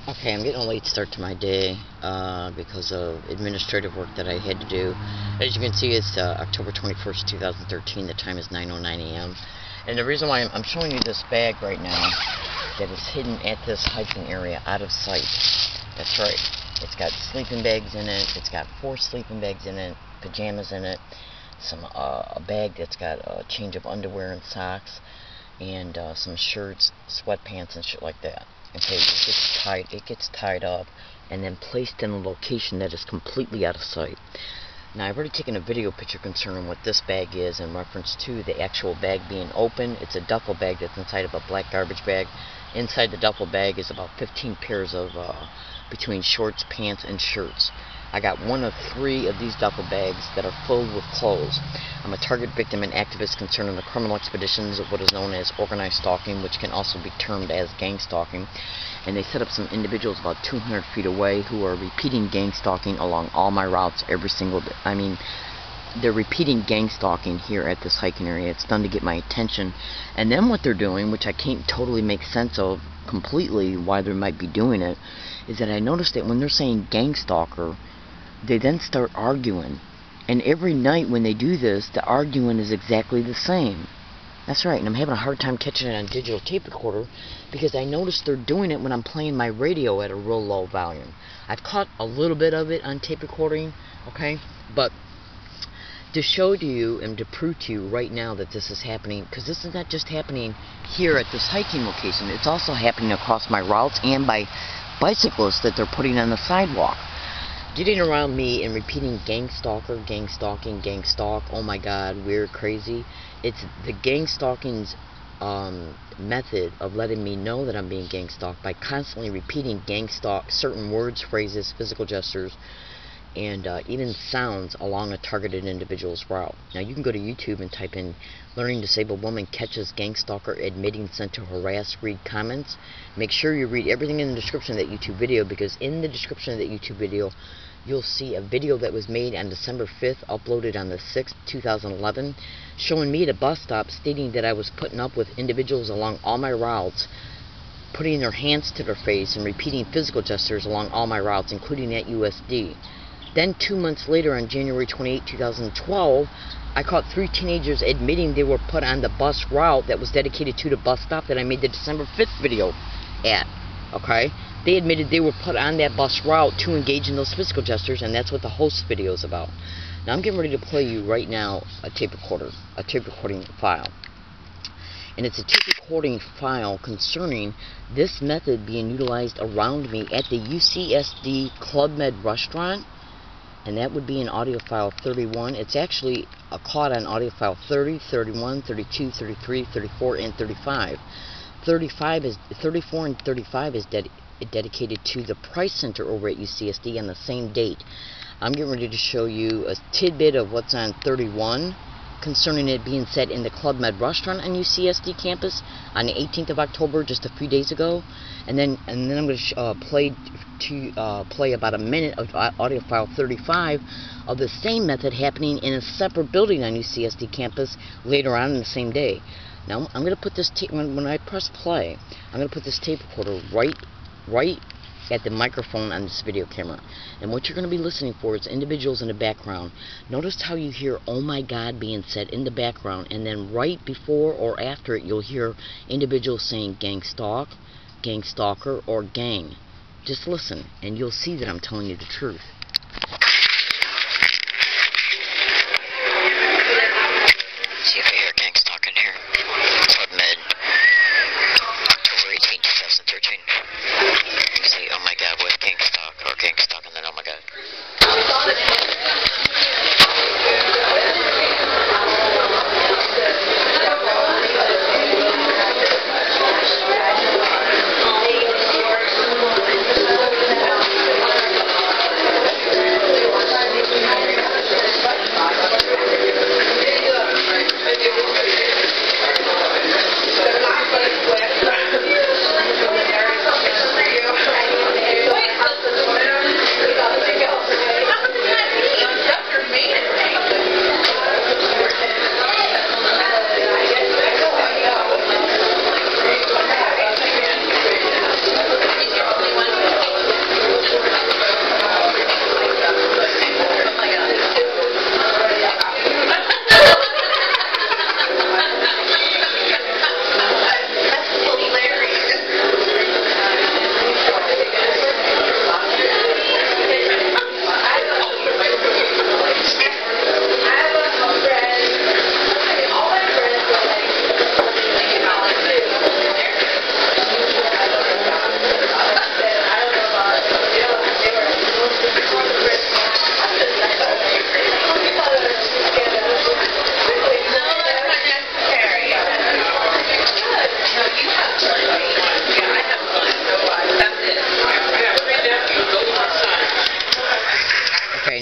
Okay, I'm getting a late start to my day because of administrative work that I had to do. As you can see, it's October 21st, 2013. The time is 9:09 a.m. And the reason why I'm showing you this bag right now that is hidden at this hiking area out of sight. That's right. It's got sleeping bags in it. It's got 4 sleeping bags in it, pajamas in it, a bag that's got a change of underwear and socks, and some shirts, sweatpants, and shit like that. Okay, it gets tied up and then placed in a location that is completely out of sight. Now, I've already taken a video picture concerning what this bag is in reference to the actual bag being open. It's a duffel bag that's inside of a black garbage bag. Inside the duffel bag is about 15 pairs of between shorts, pants, and shirts. I got 1 of 3 of these duffel bags that are filled with clothes. I'm a target victim and activist concerning the criminal expeditions of what is known as organized stalking, which can also be termed as gang stalking. And they set up some individuals about 200 feet away who are repeating gang stalking along all my routes every single day. I mean, they're repeating gang stalking here at this hiking area. It's done to get my attention. And then what they're doing, which I can't totally make sense of completely why they might be doing it, is that I noticed that when they're saying gang stalker, they then start arguing. And every night when they do this, the arguing is exactly the same. That's right, and I'm having a hard time catching it on digital tape recorder because I noticed they're doing it when I'm playing my radio at a real low volume. I've caught a little bit of it on tape recording, okay? But to show to you and to prove to you right now that this is happening, because this is not just happening here at this hiking location, it's also happening across my routes and by bicyclists that they're putting on the sidewalk. Getting around me and repeating gang stalker, gang stalking, gang stalk, oh my god, weird, crazy. It's the gang stalking's method of letting me know that I'm being gang stalked by constantly repeating gang stalk, certain words, phrases, physical gestures, and even sounds along a targeted individual's route. Now you can go to YouTube and type in "Learning Disabled Woman Catches Gang Stalker Admitting Sent to Harass," read comments. Make sure you read everything in the description of that YouTube video, because in the description of that YouTube video you'll see a video that was made on December 5th, uploaded on the 6th, 2011, showing me at a bus stop stating that I was putting up with individuals along all my routes, putting their hands to their face and repeating physical gestures along all my routes, including at USD. Then 2 months later, on January 28, 2012, I caught 3 teenagers admitting they were put on the bus route that was dedicated to the bus stop that I made the December 5th video at, okay? They admitted they were put on that bus route to engage in those physical gestures, and that's what the host video is about. Now I'm getting ready to play you right now a tape recording file. And it's a tape recording file concerning this method being utilized around me at the UCSD Club Med restaurant. And that would be in audio file 31. It's actually caught on audio file 30, 31, 32, 33, 34, and 35. 34 and 35 is dedicated to the Price Center over at UCSD on the same date. I'm getting ready to show you a tidbit of what's on 31 concerning it being set in the Club Med restaurant on UCSD campus on the 18th of October, just a few days ago. And then I'm going to play about a minute of audio file 35 of the same method happening in a separate building on UCSD campus later on in the same day. Now I'm going to put this tape, when I press play, I'm going to put this tape recorder right at the microphone on this video camera. And what you're going to be listening for is individuals in the background. Notice how you hear "oh my god" being said in the background, and then right before or after it you'll hear individuals saying gang stalk, gang stalker, or gang. Just listen and you'll see that I'm telling you the truth. See if I hear gang stalking here. Club Med, October 18, 2013. You say "oh my god" with gang stalk, or gang stalk and then "oh my god."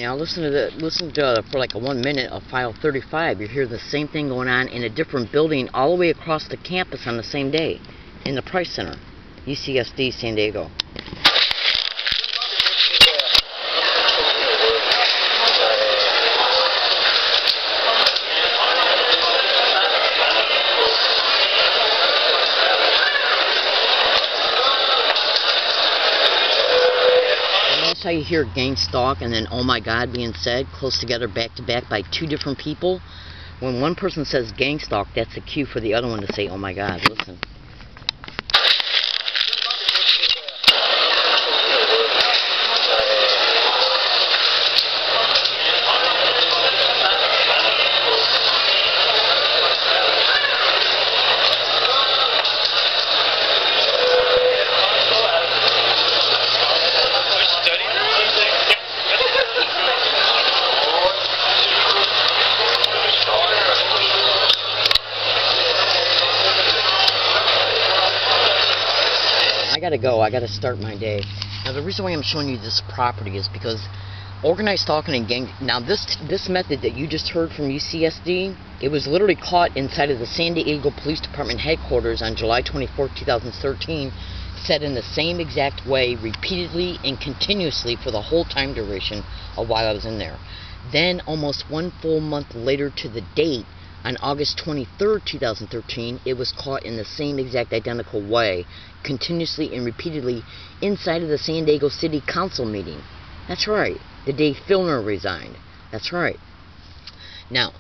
now listen to for like a 1 minute of file 35. You hear the same thing going on in a different building all the way across the campus on the same day in the Price Center, UCSD, San Diego. That's how you hear gang stalk and then oh my god being said close together back to back by two different people. When one person says gang stalk, that's a cue for the other one to say oh my god. Listen. I gotta go. I gotta start my day. Now the reason why I'm showing you this property is because organized stalking and gang. Now this method that you just heard from UCSD, it was literally caught inside of the San Diego Police Department headquarters on July 24, 2013, said in the same exact way, repeatedly and continuously for the whole time duration of while I was in there. Then almost 1 full month later to the date, on August 23rd, 2013, it was caught in the same exact identical way, continuously and repeatedly inside of the San Diego City Council meeting. That's right, the day Filner resigned. That's right. Now,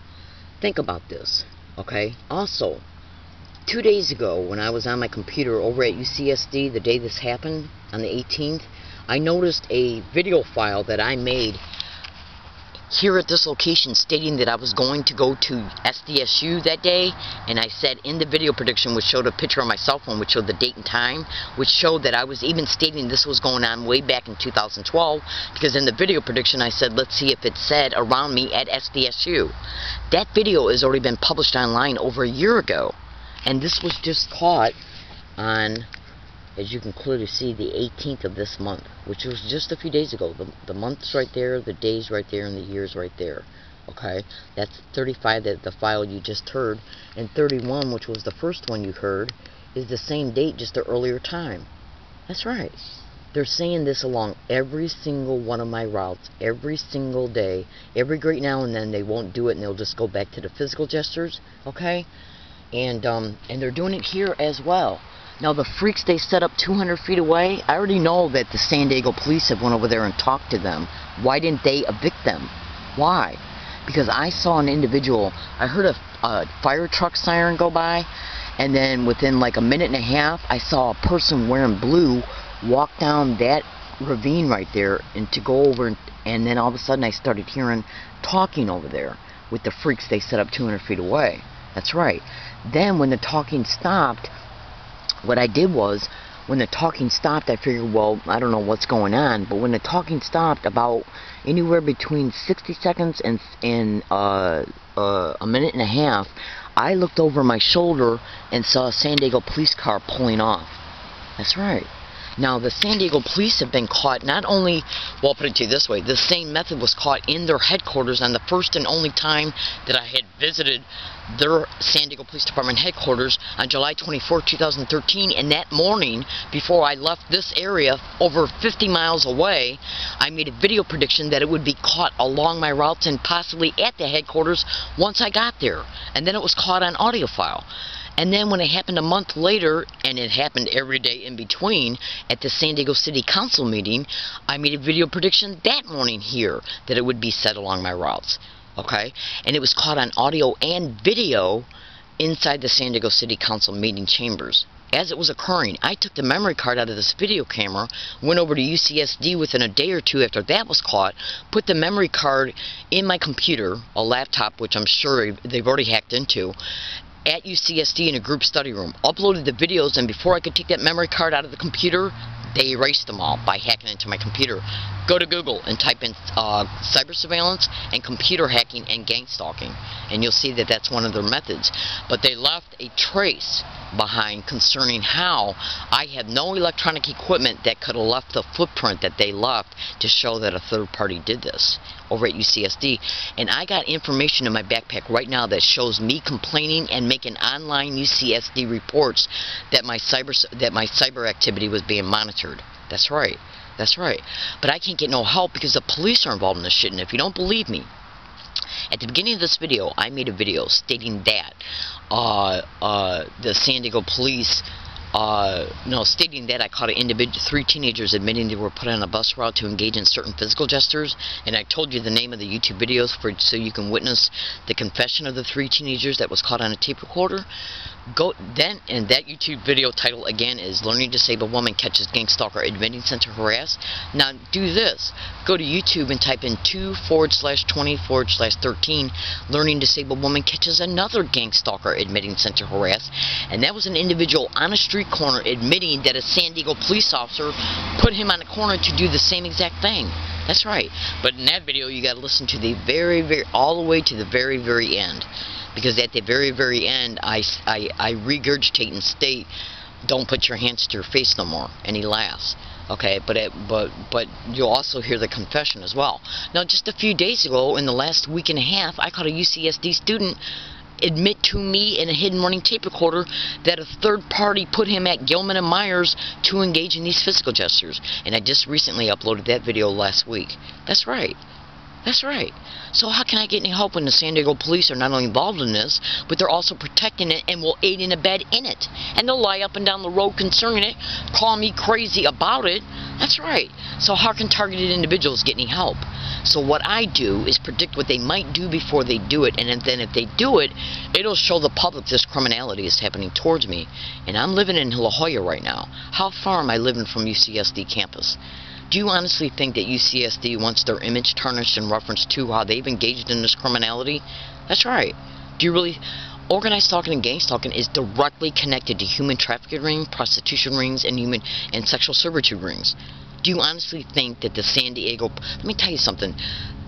think about this, okay? Also, 2 days ago, when I was on my computer over at UCSD, the day this happened, on the 18th, I noticed a video file that I made here at this location stating that I was going to go to SDSU that day, and I said in the video prediction, which showed a picture on my cell phone, which showed the date and time, which showed that I was even stating this was going on way back in 2012, because in the video prediction I said, let's see if it said around me at SDSU. That video has already been published online over a year ago, and this was just caught on, as you can clearly see, the 18th of this month, which was just a few days ago. The month's right there, the days right there, and the years right there. Okay, that's 35, the file you just heard, and 31, which was the first one you heard, is the same date, just the earlier time. That's right. They're saying this along every single one of my routes, every single day. Every great now and then they won't do it, and they'll just go back to the physical gestures. Okay, and they're doing it here as well. Now the freaks they set up 200 feet away, I already know that the San Diego police have went over there and talked to them. Why didn't they evict them? Why? Because I saw an individual, I heard a fire truck siren go by, and then within like a minute and a half, I saw a person wearing blue walk down that ravine right there and to go over, and then all of a sudden I started hearing talking over there with the freaks they set up 200 feet away. That's right. Then when the talking stopped, what I did was, when the talking stopped, I figured, well, I don't know what's going on, but when the talking stopped, about anywhere between 60 seconds and a minute and a half, I looked over my shoulder and saw a San Diego police car pulling off. That's right. Now, the San Diego police have been caught not only, well, I'll put it to you this way, the same method was caught in their headquarters on the first and only time that I had visited their San Diego Police Department headquarters on July 24, 2013, and that morning, before I left this area, over 50 miles away, I made a video prediction that it would be caught along my routes and possibly at the headquarters once I got there, and then it was caught on audio file. And then when it happened a month later, and it happened every day in between, at the San Diego City Council meeting, I made a video prediction that morning here that it would be set along my routes. Okay? And it was caught on audio and video inside the San Diego City Council meeting chambers. As it was occurring, I took the memory card out of this video camera, went over to UCSD within a day or two after that was caught, put the memory card in my computer, a laptop, which I'm sure they've already hacked into, at UCSD in a group study room, uploaded the videos, and before I could take that memory card out of the computer, they erased them all by hacking into my computer. Go to Google and type in cyber surveillance and computer hacking and gang stalking, and you'll see that that's one of their methods. But they left a trace behind concerning how I have no electronic equipment that could have left the footprint that they left to show that a third party did this over at UCSD. And I got information in my backpack right now that shows me complaining and making online UCSD reports that my cyber activity was being monitored. That's right. That's right. But I can't get no help because the police are involved in this shit. And if you don't believe me, at the beginning of this video, I made a video stating that the San Diego police, stating that I caught three teenagers admitting they were put on a bus route to engage in certain physical gestures, and I told you the name of the YouTube videos so you can witness the confession of the three teenagers that was caught on a tape recorder. And that YouTube video title again is "Learning Disabled Woman Catches Gang Stalker Admitting Sent to Harass." Now do this. Go to YouTube and type in 2/20/13 Learning Disabled Woman Catches Another Gang Stalker Admitting Sent to Harass. And that was an individual on a street corner admitting that a San Diego police officer put him on a corner to do the same exact thing. That's right. But in that video you gotta listen to the all the way to the very end. Because at the very end, I regurgitate and state, "Don't put your hands to your face no more," and he laughs. Okay, but you'll also hear the confession as well. Now, just a few days ago, in the last week and a half, I caught a UCSD student admit to me in a hidden running tape recorder that a third party put him at Gilman and Myers to engage in these physical gestures. And I just recently uploaded that video last week. That's right. That's right. So how can I get any help when the San Diego police are not only involved in this, but they're also protecting it and will aid and abet in it? And they'll lie up and down the road concerning it, call me crazy about it. That's right. So how can targeted individuals get any help? So what I do is predict what they might do before they do it, and then if they do it, it'll show the public this criminality is happening towards me. And I'm living in La Jolla right now. How far am I living from UCSD campus? Do you honestly think that UCSD wants their image tarnished in reference to how they've engaged in this criminality? That's right. Do you really... Organized stalking and gang stalking is directly connected to human trafficking rings, prostitution rings, and sexual servitude rings. Do you honestly think that the San Diego... Let me tell you something.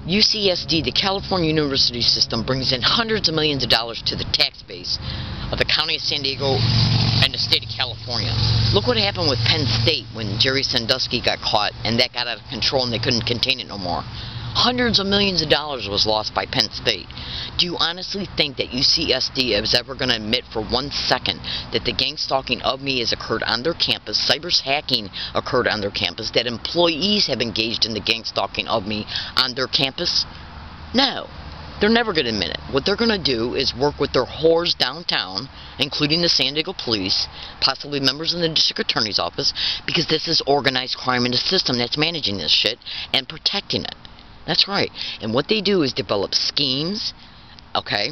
UCSD, the California University System, brings in hundreds of millions of dollars to the tax base of the county of San Diego and the state of California. Look what happened with Penn State when Jerry Sandusky got caught and that got out of control and they couldn't contain it no more. Hundreds of millions of dollars was lost by Penn State. Do you honestly think that UCSD is ever going to admit for 1 second that the gang stalking of me has occurred on their campus, cyber hacking occurred on their campus, that employees have engaged in the gang stalking of me on their campus? No. They're never going to admit it. What they're going to do is work with their whores downtown, including the San Diego police, possibly members in the district attorney's office, because this is organized crime in the system that's managing this shit and protecting it. That's right. And what they do is develop schemes, okay,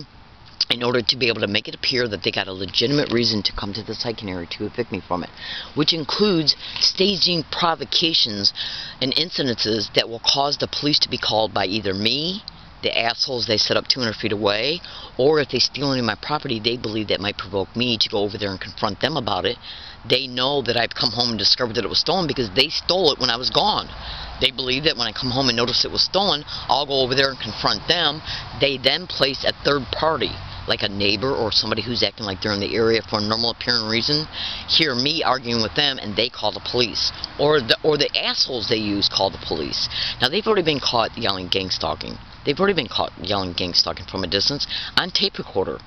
in order to be able to make it appear that they got a legitimate reason to come to the hiking area to evict me from it, which includes staging provocations and incidences that will cause the police to be called by either me, the assholes they set up 200 feet away, or if they steal any of my property, they believe that might provoke me to go over there and confront them about it. They know that I've come home and discovered that it was stolen because they stole it when I was gone. They believe that when I come home and notice it was stolen, I'll go over there and confront them. They then place a third party, like a neighbor or somebody who's acting like they're in the area for a normal appearing reason, hear me arguing with them and they call the police. Or the assholes they use call the police. Now they've already been caught yelling gang stalking. They've already been caught yelling gang stalking from a distance on tape recorder.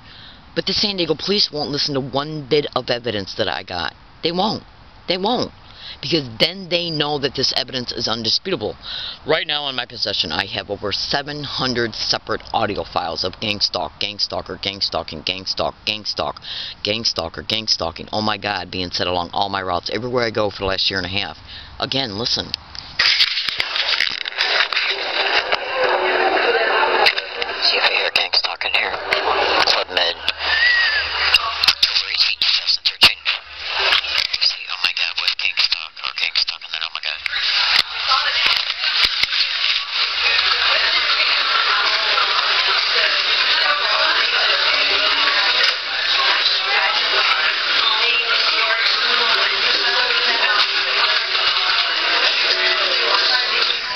But the San Diego police won't listen to one bit of evidence that I got. They won't. They won't. Because then they know that this evidence is undisputable. Right now in my possession, I have over 700 separate audio files of gang stalk, gang stalker, gang stalking, gang stalk, gang stalk, gang stalker, gang stalking. Oh my God, being said along all my routes, everywhere I go for the last year and a half. Again, listen. See if I hear gang stalking here. Club Med.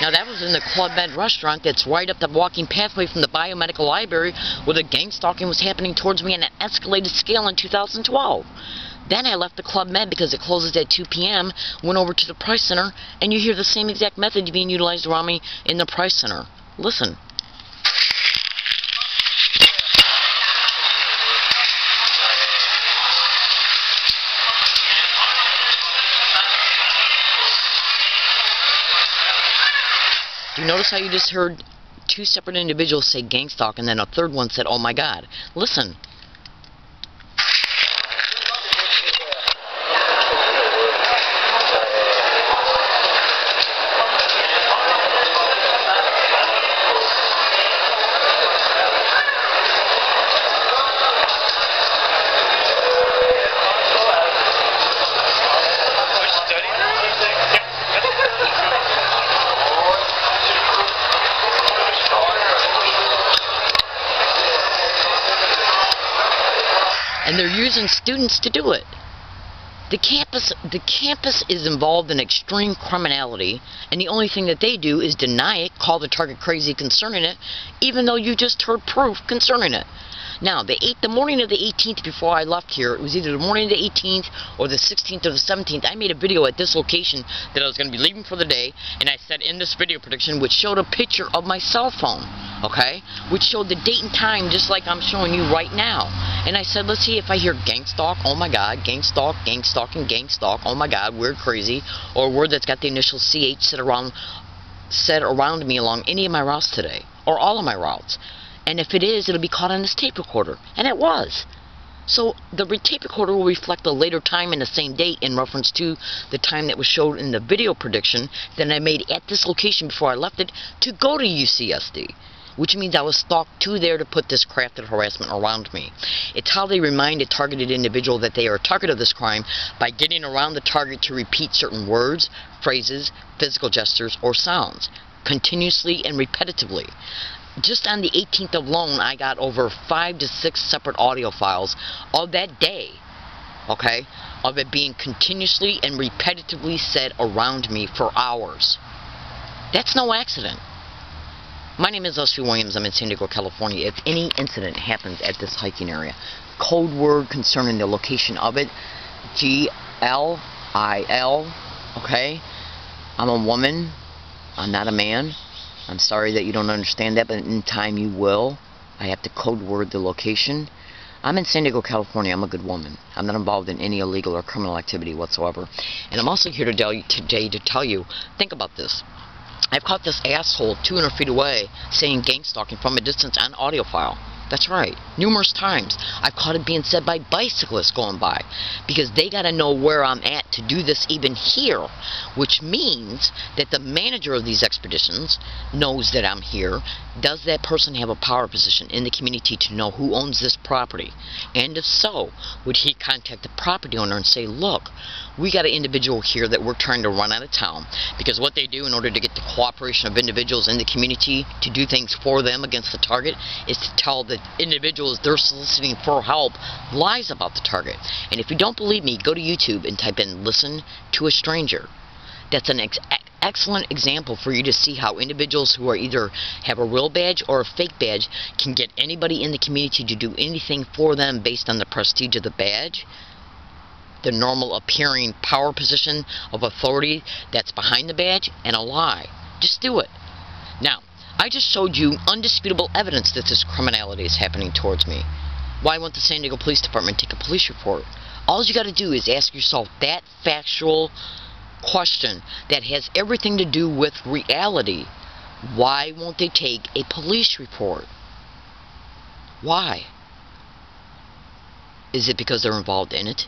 Now that was in the Club Med restaurant that's right up the walking pathway from the biomedical library where the gang stalking was happening towards me on an escalated scale in 2012. Then I left the Club Med because it closes at 2 p.m., went over to the Price Center, and you hear the same exact method being utilized around me in the Price Center. Listen. Do you notice how you just heard two separate individuals say gang stalk, and then a third one said, oh my God? Listen. And they're using students to do it. The campus is involved in extreme criminality, and the only thing that they do is deny it, call the target crazy concerning it, even though you just heard proof concerning it. Now, the morning of the 18th, before I left here, it was either the morning of the 18th or the 16th or the 17th, I made a video at this location that I was going to be leaving for the day, and I said in this video prediction, which showed a picture of my cell phone, okay, which showed the date and time just like I'm showing you right now. And I said, let's see if I hear gang stalk, oh my God, gang stalk, gang stalking, gang stalk, oh my God, weird, crazy, or a word that's got the initial CH said around me along any of my routes today, or all of my routes. And if it is, it'll be caught on this tape recorder. And it was. So the tape recorder will reflect a later time in the same date in reference to the time that was showed in the video prediction that I made at this location before I left it to go to UCSD. Which means I was stalked to there to put this crafted harassment around me. It's how they remind a targeted individual that they are a target of this crime by getting around the target to repeat certain words, phrases, physical gestures, or sounds, continuously and repetitively. Just on the 18th alone, I got over 5 to 6 separate audio files of that day, okay, of it being continuously and repetitively said around me for hours. That's no accident. My name is Leslie Williams. I'm in San Diego, California. If any incident happens at this hiking area, code word concerning the location of it, GLIL, okay? I'm a woman. I'm not a man. I'm sorry that you don't understand that, but in time you will. I have to code word the location. I'm in San Diego, California. I'm a good woman. I'm not involved in any illegal or criminal activity whatsoever. And I'm also here today to tell you, think about this. I've caught this asshole 200 feet away saying gang stalking from a distance on audio file. That's right. Numerous times. I've caught it being said by bicyclists going by. Because they got to know where I'm at to do this even here. Which means that the manager of these expeditions knows that I'm here. Does that person have a power position in the community to know who owns this property? And if so, would he contact the property owner and say, look, we got an individual here that we're trying to run out of town. Because what they do in order to get the cooperation of individuals in the community to do things for them against the target is to tell the individuals they're soliciting for help lies about the target. And if you don't believe me, go to YouTube and type in "listen to a stranger." That's an excellent example for you to see how individuals who are either have a real badge or a fake badge can get anybody in the community to do anything for them based on the prestige of the badge, the normal appearing power position of authority that's behind the badge, and a lie. Just do it. Now, I just showed you undisputable evidence that this criminality is happening towards me. Why won't the San Diego Police Department take a police report? All you got to do is ask yourself that factual question that has everything to do with reality. Why won't they take a police report? Why? Is it because they're involved in it?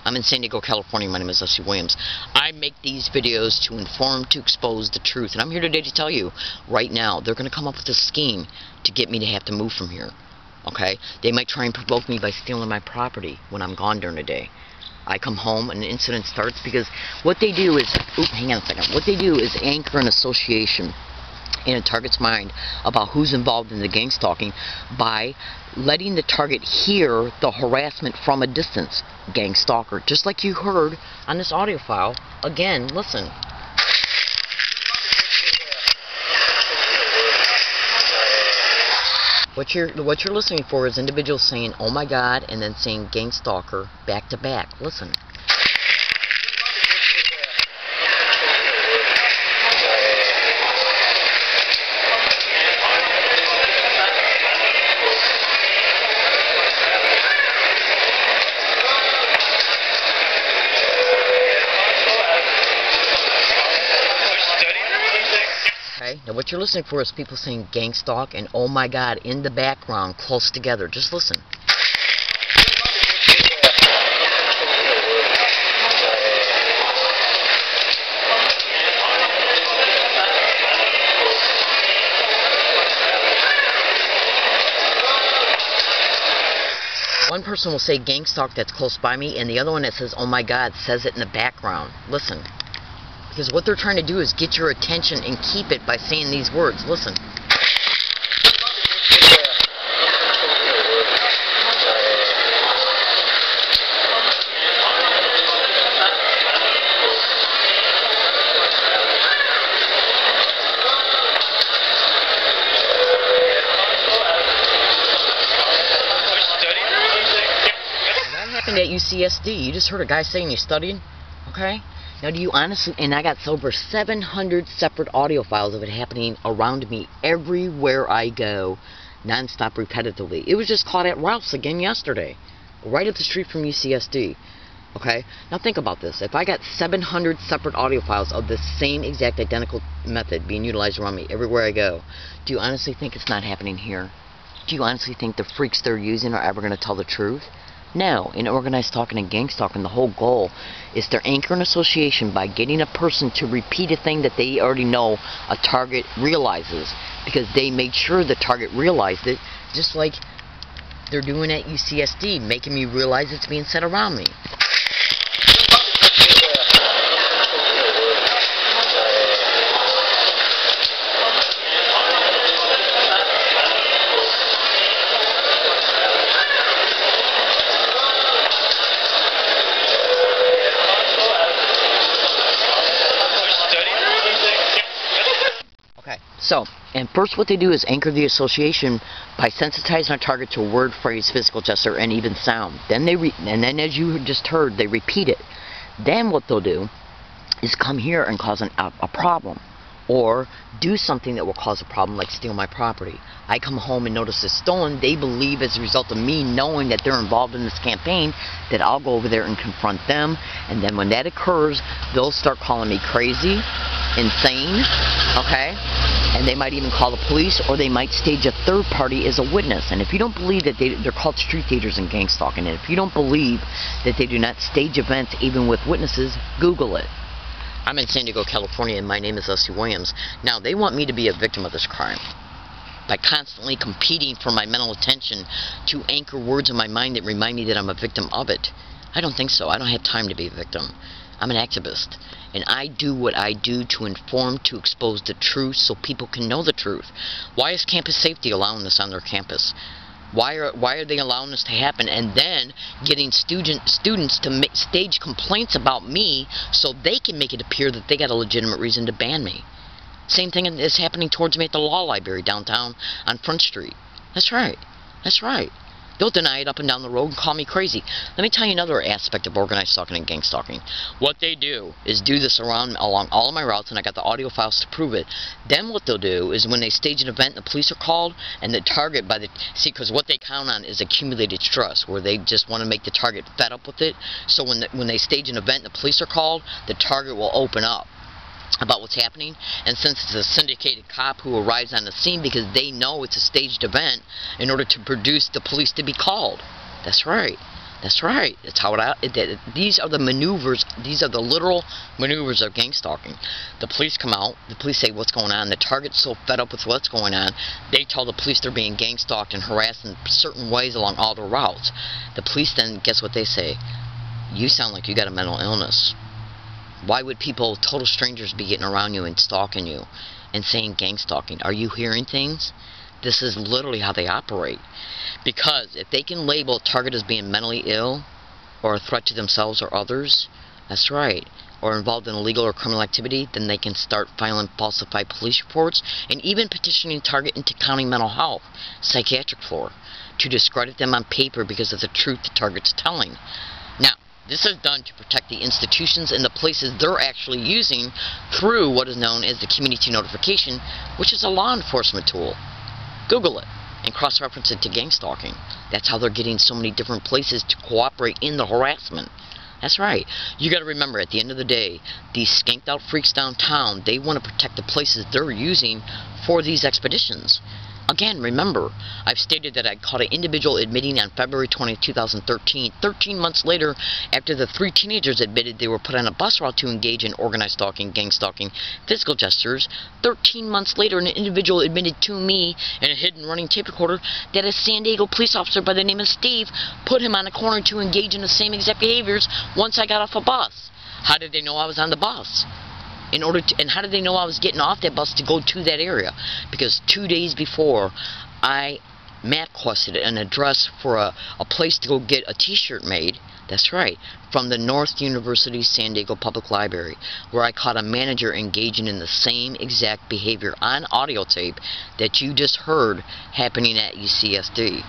I'm in San Diego, California. My name is Leslie Williams. I make these videos to inform, to expose the truth. And I'm here today to tell you, right now, they're going to come up with a scheme to get me to have to move from here. Okay? They might try and provoke me by stealing my property when I'm gone during the day. I come home and an incident starts because what they do is, hang on a second. What they do is anchor an association in a target's mind about who's involved in the gang stalking by letting the target hear the harassment from a distance. Gang stalker, just like you heard on this audio file. Again, listen. What you're listening for is individuals saying, "Oh my God," and then saying "gang stalker" back to back. Listen. Okay, now what you're listening for is people saying "gang stalk" and "oh my God" in the background, close together. Just listen. One person will say "gang stalk" that's close by me, and the other one that says "oh my God" says it in the background. Listen. Because what they're trying to do is get your attention and keep it by saying these words. Listen. That happened at UCSD. You just heard a guy saying he's studying. Okay? Now, do you honestly, and I got over 700 separate audio files of it happening around me everywhere I go, non-stop, repetitively. It was just caught at Ralph's again yesterday, right up the street from UCSD. Okay? Now think about this. If I got 700 separate audio files of the same exact identical method being utilized around me everywhere I go, do you honestly think it's not happening here? Do you honestly think the freaks they're using are ever going to tell the truth? No, in organized stalking and gang stalking, the whole goal is to anchor an association by getting a person to repeat a thing that they already know a target realizes, because they made sure the target realized it, just like they're doing at UCSD, making me realize it's being said around me. So, and first what they do is anchor the association by sensitizing our target to word, phrase, physical gesture, and even sound. Then and then as you just heard, they repeat it. Then what they'll do is come here and cause a problem, or do something that will cause a problem, like steal my property. I come home and notice it's stolen. They believe, as a result of me knowing that they're involved in this campaign, that I'll go over there and confront them. And then when that occurs, they'll start calling me crazy, insane, okay? And they might even call the police, or they might stage a third party as a witness. And if you don't believe that they're called street theaters and gang stalking, and if you don't believe that they do not stage events even with witnesses, Google it. I'm in San Diego, California, and my name is Leslie Williams. Now, they want me to be a victim of this crime by constantly competing for my mental attention to anchor words in my mind that remind me that I'm a victim of it. I don't think so. I don't have time to be a victim. I'm an activist, and I do what I do to inform, to expose the truth so people can know the truth. Why is campus safety allowing this on their campus? Why are they allowing this to happen, and then getting students to stage complaints about me so they can make it appear that they got a legitimate reason to ban me? Same thing is happening towards me at the law library downtown on Front Street. That's right. That's right. They'll deny it up and down the road and call me crazy. Let me tell you another aspect of organized stalking and gang stalking. What they do is do this along all of my routes, and I got the audio files to prove it. Then what they'll do is when they stage an event, the police are called, and the target because what they count on is accumulated stress, where they just want to make the target fed up with it. So when they stage an event, the police are called, the target will open up about what's happening, and since it's a syndicated cop who arrives on the scene because they know it's a staged event in order to produce the police to be called. That's right. That's right. That's how these are the maneuvers, these are the literal maneuvers of gang stalking. The police come out, the police say what's going on, the target's so fed up with what's going on, they tell the police they're being gang stalked and harassed in certain ways along all their routes. The police then, guess what they say? You sound like you got a mental illness. Why would people, total strangers, be getting around you and stalking you and saying gang stalking? Are you hearing things? This is literally how they operate. Because if they can label a target as being mentally ill or a threat to themselves or others, that's right. or involved in illegal or criminal activity, then they can start filing falsified police reports and even petitioning Target into county mental health, psychiatric floor, to discredit them on paper because of the truth the Target's telling. Now, this is done to protect the institutions and the places they're actually using through what is known as the community notification, which is a law enforcement tool. Google it and cross-reference it to gang stalking. That's how they're getting so many different places to cooperate in the harassment. That's right. You got to remember, at the end of the day, these skanked out freaks downtown, they want to protect the places they're using for these expeditions. Again, remember, I've stated that I caught an individual admitting on February 20, 2013, 13 months later, after the 3 teenagers admitted they were put on a bus route to engage in organized stalking, gang stalking, physical gestures. 13 months later, an individual admitted to me in a hidden running tape recorder that a San Diego police officer by the name of Steve put him on a corner to engage in the same exact behaviors once I got off a bus. How did they know I was on the bus? And how did they know I was getting off that bus to go to that area? Because 2 days before, I requested an address for a place to go get a t-shirt made. That's right, from the North University San Diego Public Library, where I caught a manager engaging in the same exact behavior on audio tape that you just heard happening at UCSD.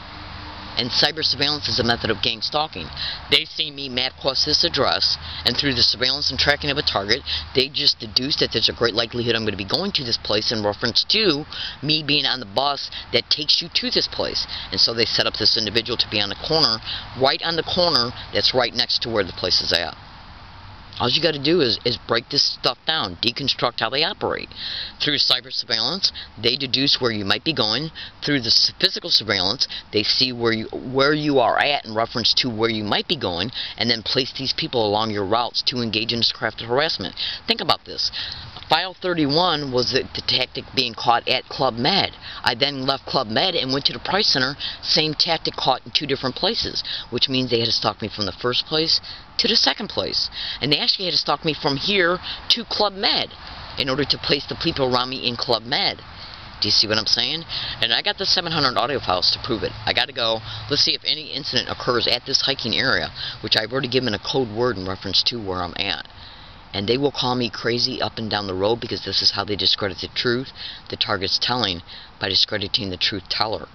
And cyber surveillance is a method of gang stalking. They see me MapQuest this address, and through the surveillance and tracking of a target, they just deduce that there's a great likelihood I'm going to be going to this place in reference to me being on the bus that takes you to this place. And so they set up this individual to be on the corner, right on the corner that's right next to where the place is at. All you got to do is break this stuff down, deconstruct how they operate. Through cyber surveillance, they deduce where you might be going. Through the physical surveillance, they see where you are at in reference to where you might be going, and then place these people along your routes to engage in this crafted harassment. Think about this. File 31 was the tactic being caught at Club Med. I then left Club Med and went to the Price Center, same tactic caught in 2 different places, which means they had to stalk me from the first place to the second place. And they actually had to stalk me from here to Club Med in order to place the people around me in Club Med. Do you see what I'm saying? And I got the 700 audio files to prove it. I got to go. Let's see if any incident occurs at this hiking area, which I've already given a code word in reference to where I'm at. And they will call me crazy up and down the road because this is how they discredit the truth the target's telling, by discrediting the truth teller.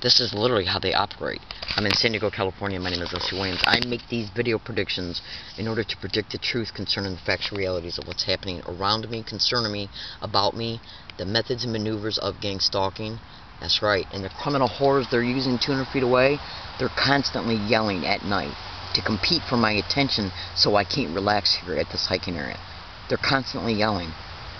This is literally how they operate. I'm in San Diego, California. My name is Leslie Williams. I make these video predictions in order to predict the truth concerning the factual realities of what's happening around me, concerning me, about me, the methods and maneuvers of gang stalking. That's right. And the criminal horrors they're using 200 feet away, they're constantly yelling at night to compete for my attention so I can't relax here at this hiking area. They're constantly yelling.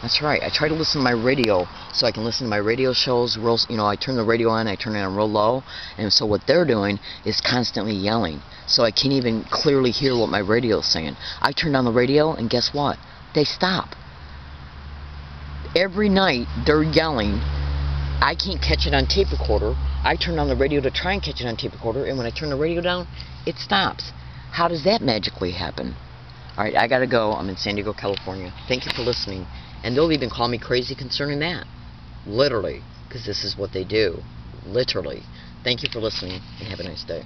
That's right. I try to listen to my radio so I can listen to my radio shows. I turn the radio on, I turn it on real low, and so what they're doing is constantly yelling. So I can't even clearly hear what my radio is saying. I turn on the radio, and guess what? They stop. Every night they're yelling. I can't catch it on tape recorder. I turn on the radio to try and catch it on tape recorder, and when I turn the radio down, it stops. How does that magically happen? Alright, I gotta go. I'm in San Diego, California. Thank you for listening. And they'll even call me crazy concerning that. Literally. Because this is what they do. Literally. Thank you for listening, and have a nice day.